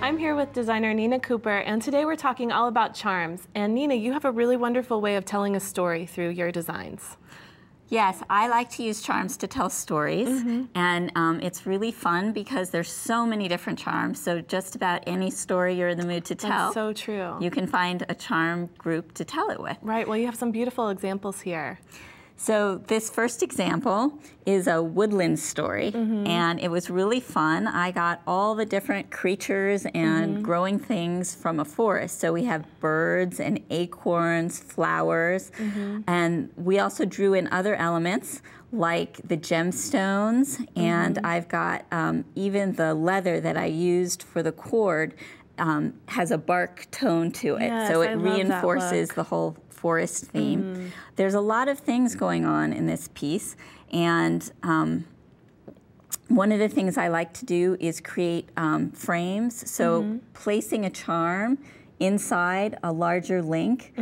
I'm here with designer Nina Cooper, and today we're talking all about charms. And Nina, you have a really wonderful way of telling a story through your designs. Yes, I like to use charms to tell stories, and it's really fun because there's so many different charms, so just about any story you're in the mood to tell. That's so true. You can find a charm group to tell it with. Right, well you have some beautiful examples here. So this first example is a woodland story, and it was really fun. I got all the different creatures and growing things from a forest. So we have birds and acorns, flowers, and we also drew in other elements like the gemstones, and I've got even the leather that I used for the cord has a bark tone to it, yes, so it I love reinforces the whole forest theme. There's a lot of things going on in this piece, and one of the things I like to do is create frames, so placing a charm inside a larger link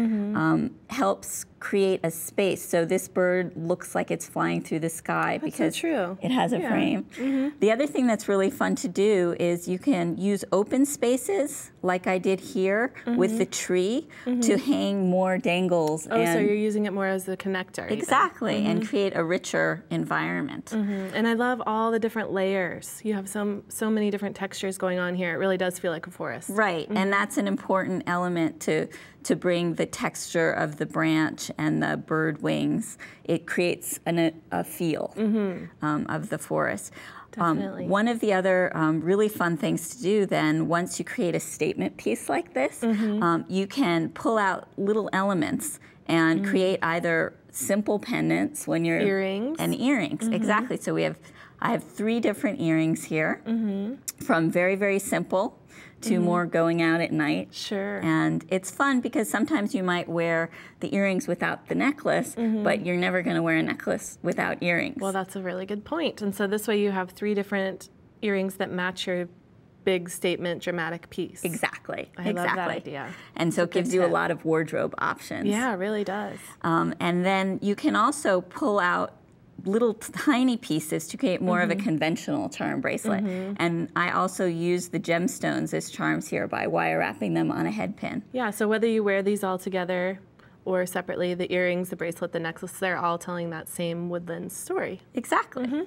helps create a space. So this bird looks like it's flying through the sky because it has a frame. The other thing that's really fun to do is you can use open spaces like I did here with the tree to hang more dangles. Oh, so you're using it more as a connector. Exactly, and create a richer environment. And I love all the different layers. You have so many different textures going on here. It really does feel like a forest. Right, and that's an important element to bring the texture of the branch and the bird wings. It creates a feel of the forest. Definitely. One of the other really fun things to do then, once you create a statement piece like this, you can pull out little elements and create either simple pendants when you're... Earrings. And earrings, exactly. So I have 3 different earrings here, from very, very simple to more going out at night. Sure. And it's fun because sometimes you might wear the earrings without the necklace, but you're never going to wear a necklace without earrings. Well, that's a really good point. And so this way you have 3 different earrings that match your big statement, dramatic piece. Exactly. I love that idea. And so it gives you a lot of wardrobe options. Yeah, it really does. And then you can also pull out little tiny pieces to create more of a conventional charm bracelet. And I also use the gemstones as charms here by wire wrapping them on a head pin. Yeah, so whether you wear these all together or separately, the earrings, the bracelet, the necklace, they're all telling that same woodland story. Exactly.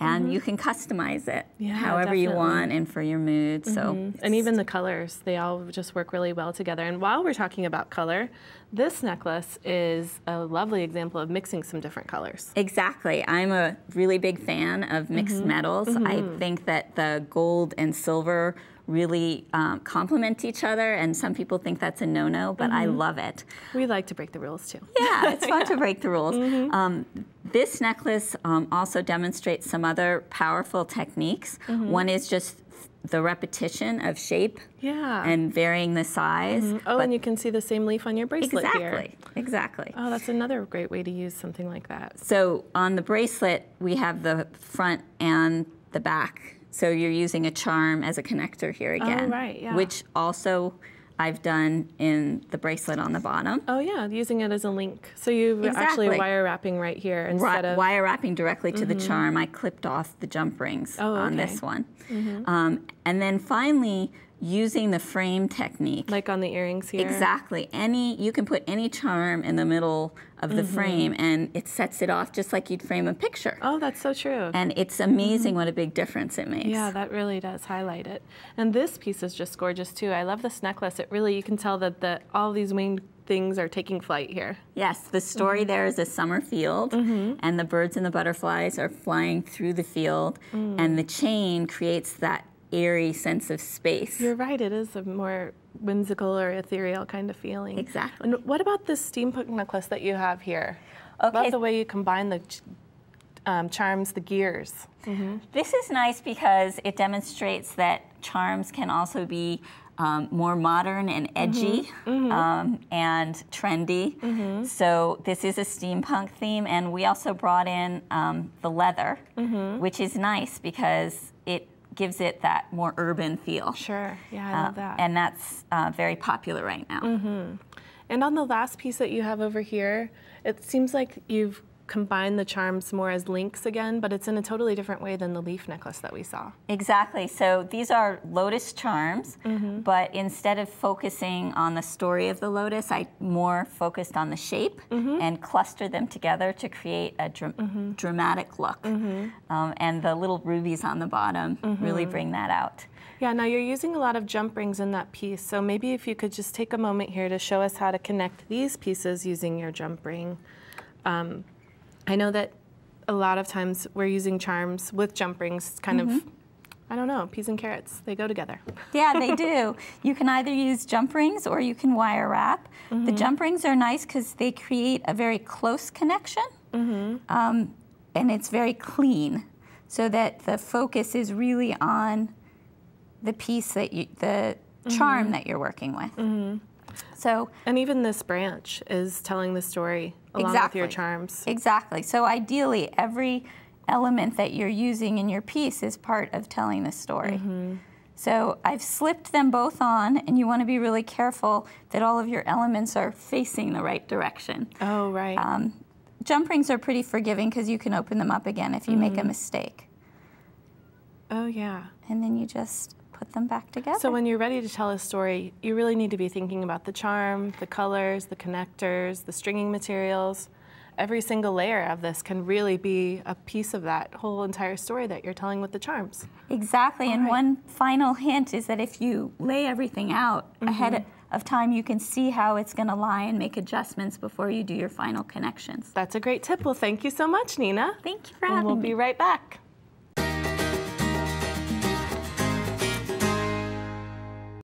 And you can customize it however definitely. you want and for your mood. So and even the colors, they all just work really well together. And while we're talking about color, this necklace is a lovely example of mixing some different colors. Exactly. I'm a really big fan of mixed metals. I think that the gold and silver really complement each other, and some people think that's a no-no, but I love it. We like to break the rules too. Yeah, it's fun to break the rules. This necklace also demonstrates some other powerful techniques. One is just the repetition of shape and varying the size. Oh, and you can see the same leaf on your bracelet here. Exactly. Oh, that's another great way to use something like that. So on the bracelet, we have the front and the back. So you're using a charm as a connector here again. Oh, right, yeah. Which also I've done in the bracelet on the bottom. Oh yeah, using it as a link. So you actually wire wrapping right here instead of... Wire wrapping directly to the charm. I clipped off the jump rings on this one. And then finally, using the frame technique. Like on the earrings here? Exactly. You can put any charm in the middle of the frame and it sets it off just like you'd frame a picture. Oh, that's so true. And it's amazing what a big difference it makes. Yeah, that really does highlight it. And this piece is just gorgeous too. I love this necklace. It really, you can tell that all these winged things are taking flight here. Yes, the story there is a summer field, and the birds and the butterflies are flying through the field, and the chain creates that airy sense of space. You're right, it is a more whimsical or ethereal kind of feeling. Exactly. And what about this steampunk necklace that you have here? Okay. About the way you combine the charms, the gears. This is nice because it demonstrates that charms can also be more modern and edgy and trendy. So this is a steampunk theme, and we also brought in the leather, which is nice because it gives it that more urban feel. Sure, yeah, I love that. And that's very popular right now. And on the last piece that you have over here, it seems like you've combine the charms more as links again, but it's in a totally different way than the leaf necklace that we saw. Exactly. So these are lotus charms, but instead of focusing on the story of the lotus, I more focused on the shape and clustered them together to create a dramatic look. And the little rubies on the bottom really bring that out. Yeah, now you're using a lot of jump rings in that piece, so maybe if you could just take a moment here to show us how to connect these pieces using your jump ring. I know that a lot of times we're using charms with jump rings, kind of, I don't know, peas and carrots, they go together. Yeah, they do. You can either use jump rings or you can wire wrap. The jump rings are nice because they create a very close connection, and it's very clean, so that the focus is really on the piece that the charm that you're working with. So, and even this branch is telling the story along with your charms. Exactly. So ideally, every element that you're using in your piece is part of telling the story. So I've slipped them both on, and you want to be really careful that all of your elements are facing the right direction. Oh, right. Jump rings are pretty forgiving because you can open them up again if you make a mistake. Oh, yeah. And then you just put them back together. So when you're ready to tell a story, you really need to be thinking about the charm, the colors, the connectors, the stringing materials. Every single layer of this can really be a piece of that whole entire story that you're telling with the charms. Exactly, and one final hint is that if you lay everything out ahead of time, you can see how it's going to lie and make adjustments before you do your final connections. That's a great tip. Well, thank you so much, Nina. Thank you for having me. We'll be right back.